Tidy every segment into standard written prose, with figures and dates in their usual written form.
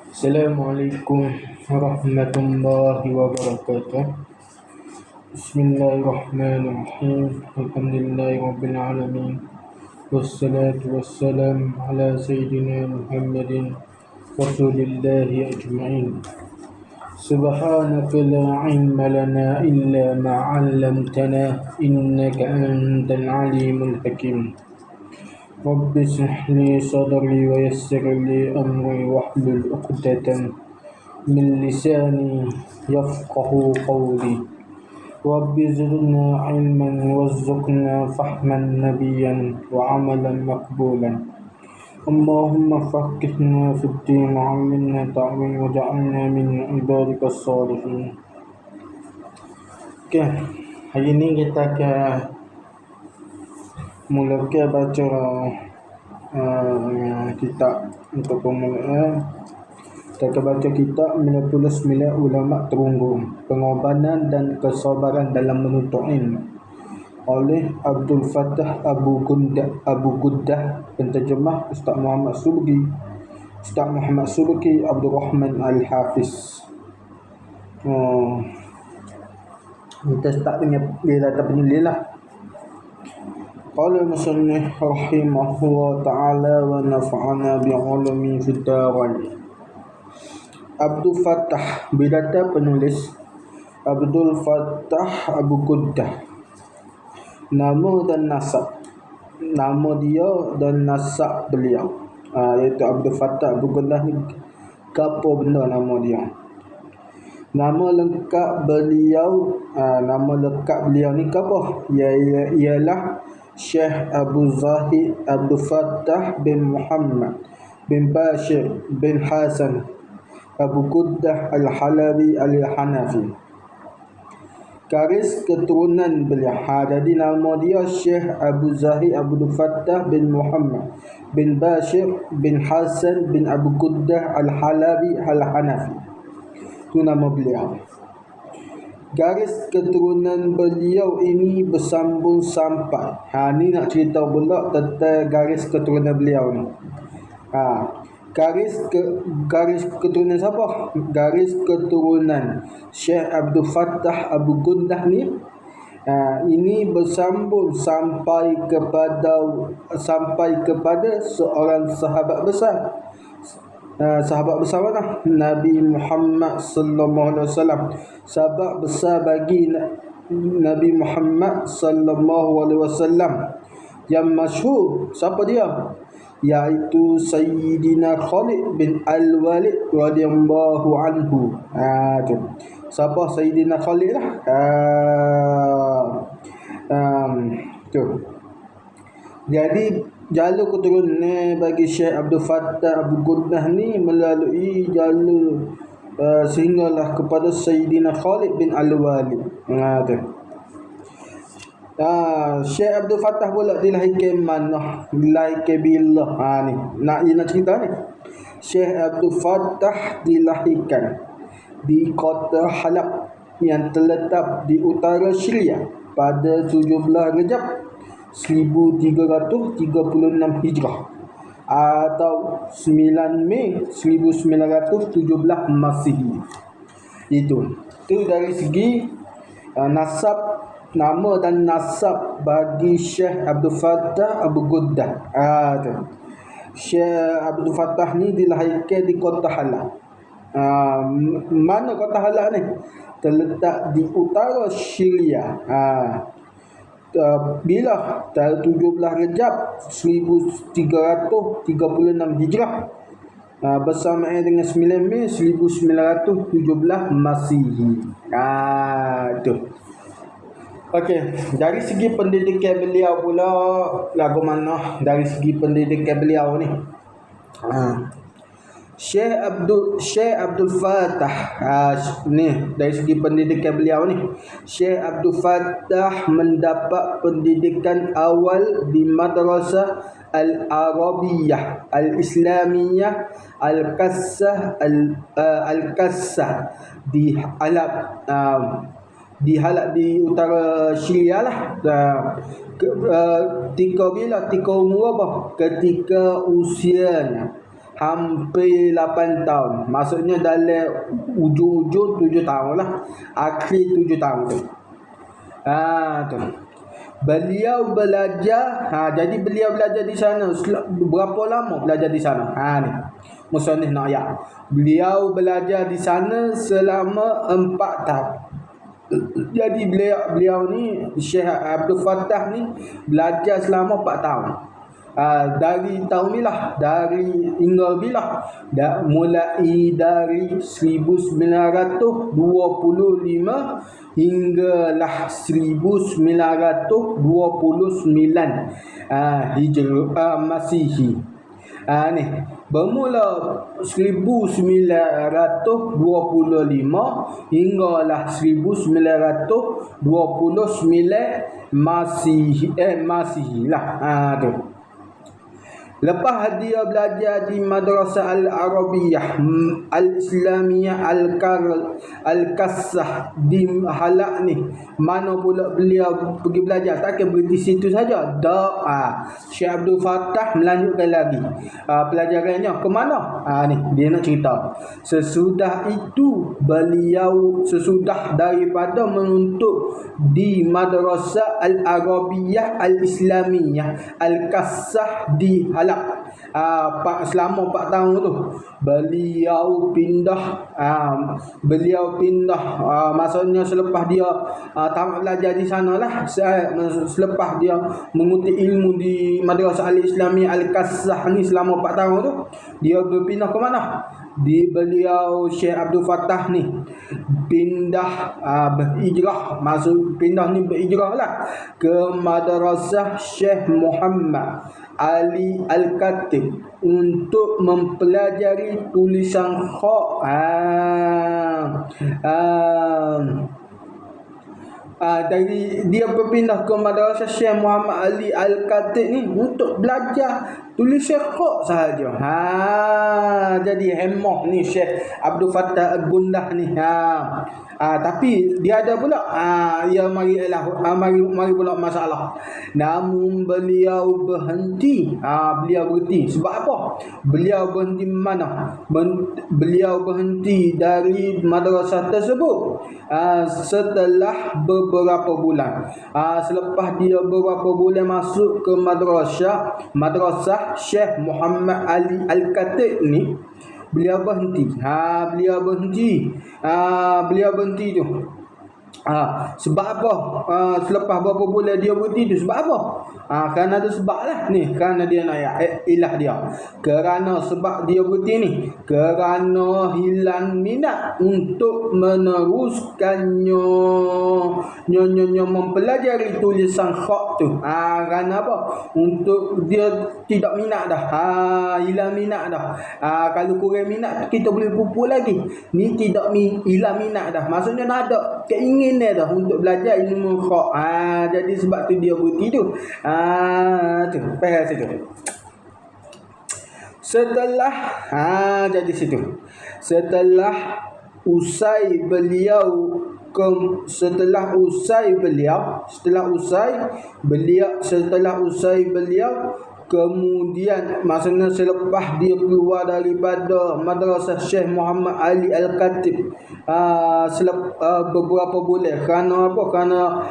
Assalamualaikum warahmatullahi wabarakatuh. Bismillahirrahmanirrahim. Alhamdulillahirabbil alamin. Wassalatu wassalamu ala sayyidina Muhammadin rasulillahi ajma'in. Subhanaka la ilma lana illa ma 'allamtana innaka antal alimul hakim. رب اشرح لي صدري ويسر لي أمري واحلل عقدة من لساني يفقه قولي رب زدنا علما وارزقنا فهما نبيا وعملا مقبولا اللهم فقهنا في الدين وعلمنا تعويل وجعلنا من عبادك الصالحين. Okay, hari ini kita akan mulakan baca kitab untuk permulaan. Kita akan baca kitab 99 Ulama Terunggu, Pengorbanan dan Kesabaran dalam Menuntut Ilmu oleh Abdul Fattah Abu Guddah, penterjemah Ustaz Muhammad Subki Abdul Rahman Al-Hafiz. Kita start dengan dia datang penulis lah. Qala musannif rahimahullah ta'ala wa nafa'ana bi'ulumi fid darain. Abdul Fattah, bidata penulis Abdul Fattah Abu Guddah. Nama dan nasab, nama dia dan nasab beliau, iaitu Abdul Fattah Abu Guddah ni gapo benda nama dia. Nama lengkap beliau ni gapo? Ialah Syekh Abu Zahid Abdul Fattah bin Muhammad bin Bashir bin Hasan Abu Guddah Al-Halabi Al-Hanafi. Garis keturunan beliau, jadi nama dia Syekh Abu Zahid Abdul Fattah bin Muhammad bin Bashir bin Hasan bin Abu Guddah Al-Halabi Al-Hanafi. Itu nama beliau. Garis keturunan beliau ini bersambung sampai. Ni nak cerita pula tentang garis keturunan beliau ni. Garis keturunan siapa? Garis keturunan Syekh Abdul Fattah Abu Guddah ni ini bersambung sampai kepada seorang sahabat besar. Sahabat besar mana? Nabi Muhammad sallallahu alaihi wasallam. Sahabat besar bagi Nabi Muhammad sallallahu alaihi wasallam yang masyhur, siapa dia? Iaitu Sayyidina Khalid bin Al-Walid radhiyallahu anhu. Tu. Siapa Sayyidina Khalid lah? Tu. Jadi jalur keturunan bagi Syekh Abdul Fattah Abu Guddah ni melalui jalur sehinggalah kepada Sayyidina Khalid bin Al-Walid. Syekh Abdul Fattah pula dilahirkan mana? Dilahirkan bila? Ni nak cerita ni. Syekh Abdul Fattah dilahirkan di kota Halab yang terletak di utara Syria pada 17 Rejab 1336 Hijrah atau 9 Mei 1917 Masihi. Itu dari segi nasab, nama dan nasab bagi Syekh Abdul Fattah Abu Guddah. Syekh Abdul Fattah ni dilahirkan di kota Halab. Mana kota Halab ni? Terletak di utara Syria. Bila 17 Rejab 1336 Hijrah bersamaan dengan 9 Mei 1917 Masihi. Tu. Okey, dari segi pendidikan beliau pula lagu mana dari segi pendidikan beliau ni? Syekh Abdul Fattah ni dari segi pendidikan beliau ni, Syekh Abdul Fattah mendapat pendidikan awal di Madrasah Al-Arabiyah Al-Islamiyah Al-Qassah di Halab, di utara Syria lah. Ketika umur apa? Ketika usianya hampir 8 tahun. Maksudnya dalam ujung-ujung 7 tahun lah. Akhir 7 tahun tu. Tu. Beliau belajar, jadi beliau belajar di sana. Berapa lama belajar di sana? Ni. Musannif nak ayat. Beliau belajar di sana selama 4 tahun. Jadi beliau ni Syekh Abdul Fattah ni belajar selama 4 tahun. Dari tahun bila? Dari hingga bila? Mulai dari 1925 hinggalah 1929 Hijrah Masihi. Ni bermula 1925 hinggalah 1929 Masihi lah. Tu. Lepas dia belajar di Madrasah Al-Arabiyah Al-Islamiyah Al-Kassah di Halak ni, mana pula beliau pergi belajar? Takkan berhenti situ saja. Syekh Abdul Fattah melanjutkan lagi pelajarannya ke mana? Ni dia nak cerita. Sesudah itu beliau, sesudah daripada menuntut di Madrasah Al-Arabiyah Al-Islamiyah Al-Kassah di Halak, selama 4 tahun tu beliau pindah, maksudnya selepas dia tamat belajar di sana lah, selepas dia mengutip ilmu di Madrasah Al-Islamiyah Al-Kassah ni selama 4 tahun tu, dia berpindah ke mana? Beliau Syekh Abdul Fattah ni pindah, berhijrah, maksud pindah ni berhijrah lah ke Madrasah Syekh Muhammad Ali Al-Khatib untuk mempelajari tulisan kha. Dari dia berpindah ke Madrasah Syekh Muhammad Ali Al-Khatib ni untuk belajar tulisan kha sahaja. Jadi hemah ni Syekh Abdul Fattah Al-Gundah ni. Tapi dia ada pula mari pula masalah. Namun beliau berhenti. Sebab apa? Beliau berhenti mana? Beliau berhenti dari madrasah tersebut setelah beberapa bulan. Selepas dia beberapa bulan masuk ke madrasah Syekh Muhammad Ali Al-Khatib ni, beliau berhenti. Beliau berhenti tu. Sebab apa? Selepas beberapa bulan dia berhenti tu, sebab apa? Kerana ada sebab lah ni. Kerana dia nak ilah dia. Kerana sebab dia berhenti ni, kerana hilang minat untuk meneruskannya mempelajari tulisan kha tu. Kerana apa? Untuk dia tidak minat dah. Hilang minat dah. Kalau kurang minat kita boleh pupuk lagi. Ni tidak hilang minat dah. Maksudnya nak ada keinginan dah untuk belajar ilmu kha. Jadi sebab tu dia berhenti tu. Tu faham situ. Jadi situ. Setelah usai beliau kemudian, maksudnya selepas dia keluar daripada Madrasah Syekh Muhammad Ali Al-Khatib beberapa bulan, kerana apa? Kerana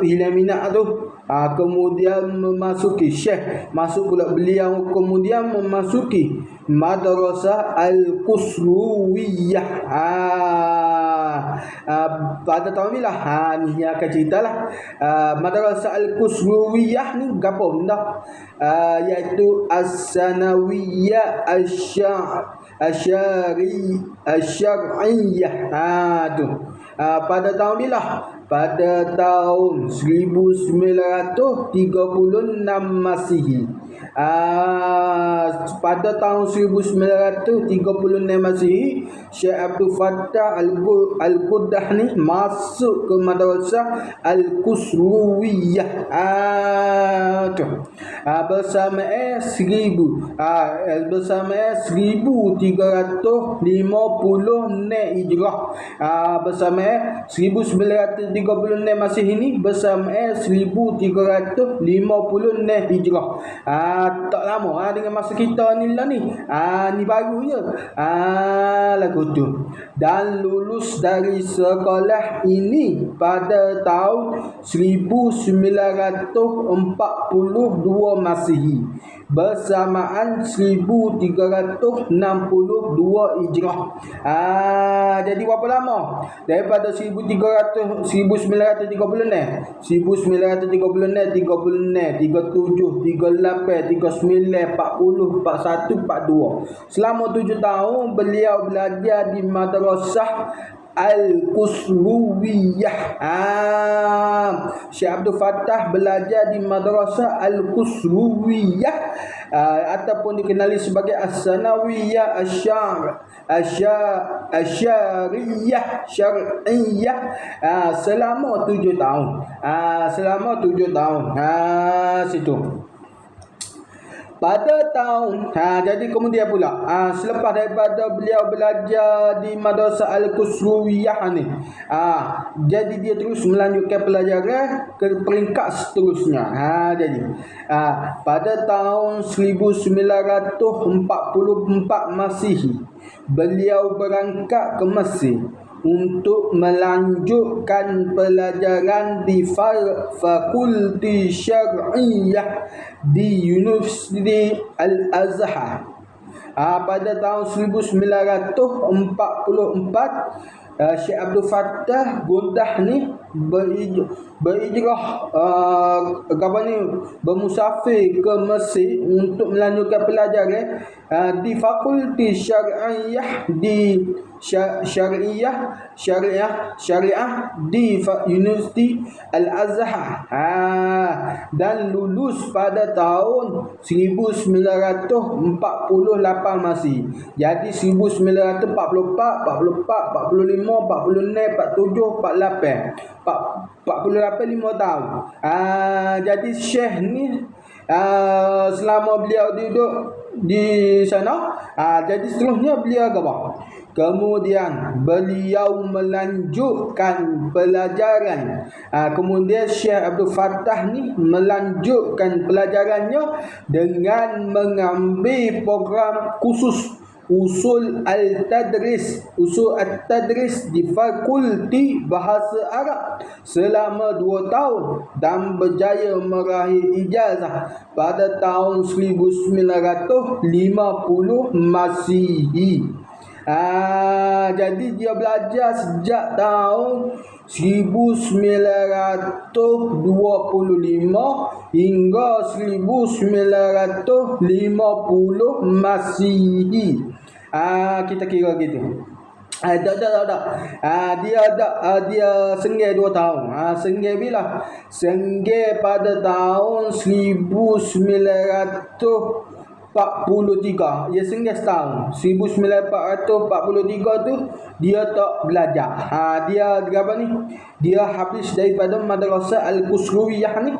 hilang minat tu. Kemudian memasuki Syekh, masuk pula beliau kemudian memasuki Madrasah Al-Qusruwiyah. Pada tahun bila? Ni yang akan ceritalah. Madrasah Al-Qusruwiyah ni gapo benda? Iaitu As-Sanawiyah Asyariyah. Tu. Pada tahun bila? Pada tahun 1936 Masihi. Pada tahun 1936 Masihi, Syekh Abdul Fattah Al-Gundah ni masuk ke Madrasah Al-Qusruwiyah. Bersama 1350 Hijrah. Bersama 1936 Masihi ni bersama 1350 Hijrah. Tak lama dengan masa kita ni lah ni. Ni baru je. Lagu tu. Dan lulus dari sekolah ini pada tahun 1942 Masihi. Bersamaan 1362 Hijrah. Jadi berapa lama? Daripada 1936, 1936, 37, 38, 39, 40, 41, 42. Selama 7 tahun beliau belajar di Madrasah Al-Qusruwiyah. Syekh Abdul Fattah belajar di Madrasah Al-Qusruwiyah, ataupun dikenali sebagai As-Sanawiyah Syar'iyah selama 7 tahun. Selama 7 tahun. Situ. Pada tahun jadi kemudian pula selepas daripada beliau belajar di Madrasah Al-Qusruwiyah ni, jadi dia terus melanjutkan pelajaran ke peringkat seterusnya. Jadi pada tahun 1944 Masihi beliau berangkat ke Mesir untuk melanjutkan pelajaran di Fakulti Syar'iyah di Universiti Al-Azhar. Pada tahun 1944 Syekh Abdul Fattah Gundah ni bermusafir ke Mesir untuk melanjutkan pelajaran di Fakulti Syariah di Universiti Al-Azhar, dan lulus pada tahun 1948 Masih. Jadi 1944, 44, 45, 46, 47, 48. 48 5 tahun. Jadi Syekh ni selama beliau duduk di sana, jadi seterusnya beliau apa? Kemudian beliau melanjutkan pelajaran. Kemudian Syekh Abdul Fattah ni melanjutkan pelajarannya dengan mengambil program khusus Usul Al-Tadris di Fakulti Bahasa Arab selama 2 tahun dan berjaya meraih ijazah pada tahun 1950 Masihi. Jadi dia belajar sejak tahun 1925 hingga 1950 Masihi. Kita kira gitu. Tak. Dia senggih 2 tahun. Senggih bila? Senggih pada tahun 1943. Dia senggih setahun. 1943 tu dia tak belajar. Dia apa ni? Dia habis daripada Madrasah Al-Qusruwiyah ni.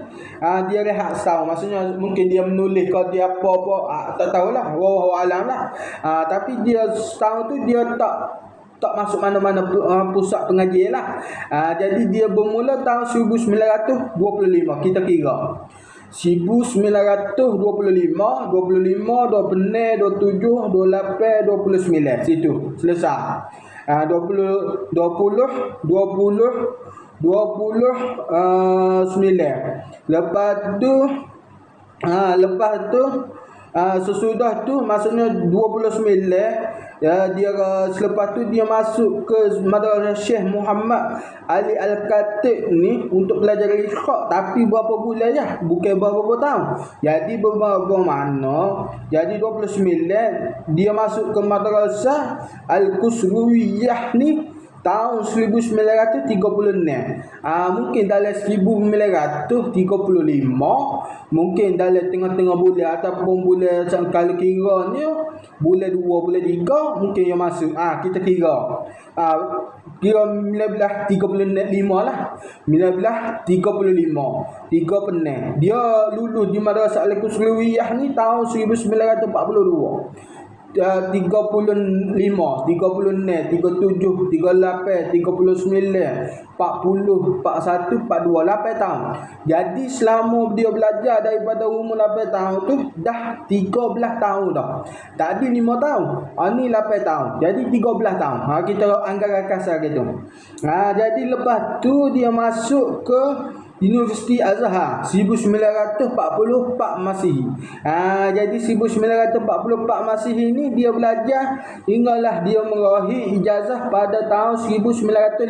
Dia rehat setahun. Maksudnya mungkin dia menulis ke dia apa-apa, tak tahulah. Wallahu alam lah. Tapi dia setahun tu dia tak masuk mana-mana pusat pengajian lah. Jadi dia bermula tahun 1925. Kita kira 1925, 25, 26, 27, 28, 29. Situ selesai. 20 29. Lepas tu sesudah tu maksudnya 29, dia selepas tu dia masuk ke Madrasah Syekh Muhammad Ali Al-Khatib ni untuk belajar ikhra, tapi berapa bulan je, bukan berapa tahun. Jadi beberapa mana, jadi 29 dia masuk ke Madrasah Al-Qusruwiyah ni tahun 1936. Mungkin dalam 1935, mungkin dalam tengah-tengah bulan ataupun bulan kalau kiranya bulan 2, bulan 3 mungkin yang masuk. Kita kira 1935 lah. 1935. 3 penang. Dia lulus di Madrasah Al-Qusruwiyah ni tahun 1942. 35, 36, 37, 38, 39, 40, 41, 42, 8 tahun. Jadi selama dia belajar daripada umur 8 tahun tu dah 13 tahun dah. Tadi 5 tahun, ni 8 tahun. Jadi 13 tahun. Kita anggaran kasar gitu. Jadi lepas tu dia masuk ke Universiti Azhar 1944 Masihi. Jadi 1944 Masihi ni dia belajar hinggalah dia meraih ijazah pada tahun 1950.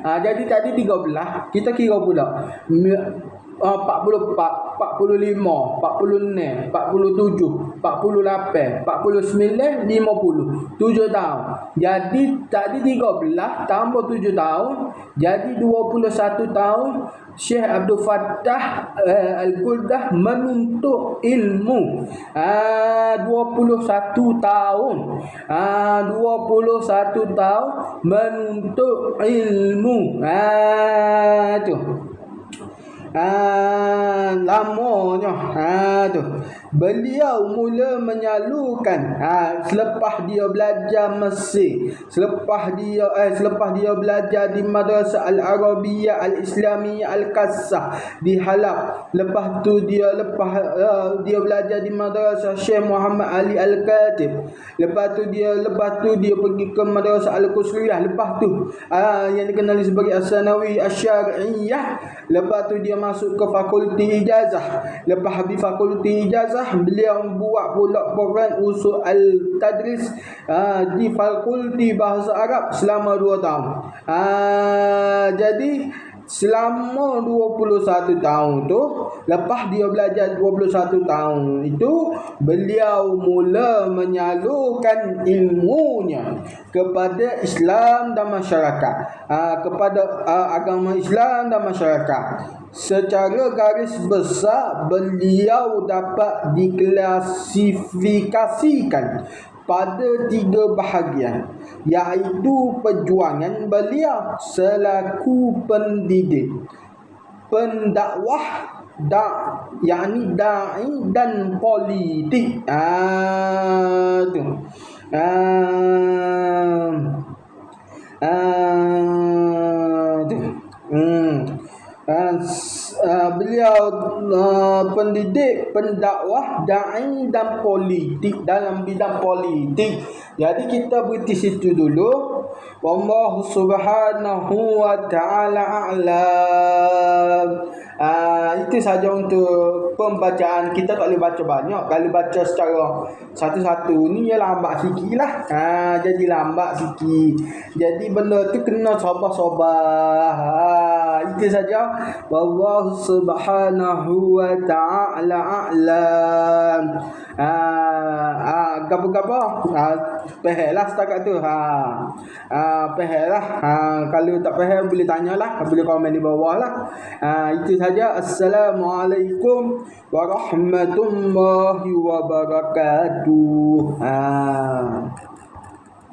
Jadi tadi 13, kita kira pula 44, 45, 46, 47, 48, 49, 50, 7 tahun. Jadi tadi 13 tambah 7 tahun, jadi 21 tahun Syekh Abdul Fattah Al-Quddah menuntut ilmu. 21 tahun. 21 tahun menuntut ilmu. Tu. Lamanya tu. Beliau mula menyalurkan selepas dia belajar Mesir, selepas dia belajar di Madrasah Al-Arabiyah Al-Islamiyah Al-Qassah di Halab. Lepas tu dia belajar di Madrasah Syekh Muhammad Ali Al-Khatib. Lepas tu dia pergi ke Madrasah Al-Qusriyah. Lepas tu yang dikenali sebagai As-Sanawi Asy-Syar'iyyah. Lepas tu dia masuk ke Fakulti Ijazah. Lepas habis Fakulti Ijazah, beliau buat pula program usul al-tadris di Fakulti Bahasa Arab selama 2 tahun. Jadi selama 21 tahun tu, lepas dia belajar 21 tahun itu, beliau mula menyalurkan ilmunya kepada Islam dan masyarakat, kepada agama Islam dan masyarakat. Secara garis besar, beliau dapat diklasifikasikan pada 3 bahagian, iaitu perjuangan beliau selaku pendidik, pendakwah, yakni da'i dan politik. Tu. Beliau pendidik, pendakwah, da'i dan politik, dalam bidang politik. Jadi kita berhenti situ dulu. Wallahu subhanahu wa ta'ala a'lam. Itu saja untuk pembacaan. Kita tak boleh baca banyak. Kalau baca secara satu-satu ni ya lambat sikit lah. Jadi lambat sikit. Jadi benda tu kena sabar-sabar. Itu saja. Wallahu subhanahu wa ta'ala a'lam. Gapa-gapa faham lah setakat tu. Faham lah. Kalau tak faham boleh tanyalah, boleh komen di bawah lah. Itu saja. Assalamualaikum warahmatullahi wabarakatuh.